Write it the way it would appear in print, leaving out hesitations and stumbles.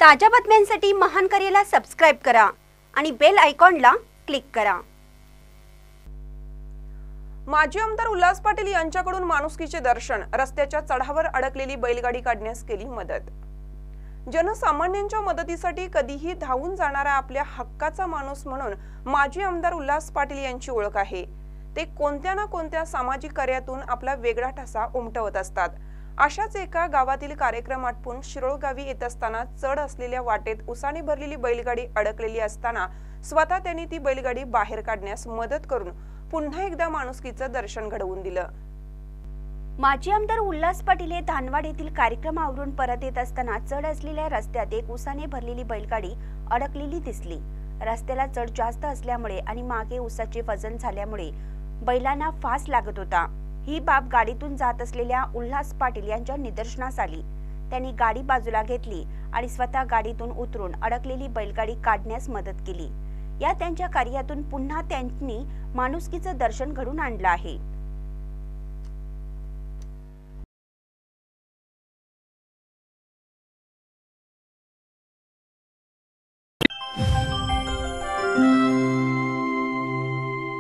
ताज्या बातम्यांसाठी महान करेला सबस्क्राइब करा आणि बेल आयकॉनला क्लिक करा। माजी आमदार उल्हास पाटील यांच्याकडून माणुसकीचे दर्शन, रस्त्याच्या चढावर अडकलेली बैलगाडी काढण्यास केली मदत। जनसामान्यांच्या मदतीसाठी कधीही धावून जाणारा आपल्या हक्काचा माणूस म्हणून माजी आमदार उल्हास पाटील यांची ओळख आहे। ते कोणत्या ना कोणत्या सामाजिक कार्यातून आपला वेगळा ठसा उमटवत असतात। अशाच एका गावातील कार्यक्रम आटपून शिरोळ गावी येत असताना चढ असलेल्या वाटेत उसाने भरलेली बैलगाडी अडकलेली असताना स्वतः त्यांनी ती बैलगाडी बाहेर काढण्यास मदत करून पुन्हा एकदा माणुसकीचं दर्शन घडवून दिलं। माजी आमदार उल्हास पाटील हे धानवाड येथील कार्यक्रमावरून परत येत असताना चढ असलेल्या रस्त्यात एक उसाने भरलेली बैलगाडी अडकलेली दिसली। रस्त्याला चढ जास्त असल्यामुळे आणि मागे उसाचे वजन झाल्यामुळे बैलांना फास लागत होता। ही बाब गाडीतून जात असलेल्या उल्हास पाटील यांच्या निदर्शनास आली। त्यांनी गाडी बाजूला घेतली आणि स्वतः गाडीतून उतरून अडकलेली बैलगाडी काढण्यास मदत केली। या त्यांच्या कार्यातून पुन्हा त्यांनी माणुसकीचं दर्शन घडून आणलं आहे।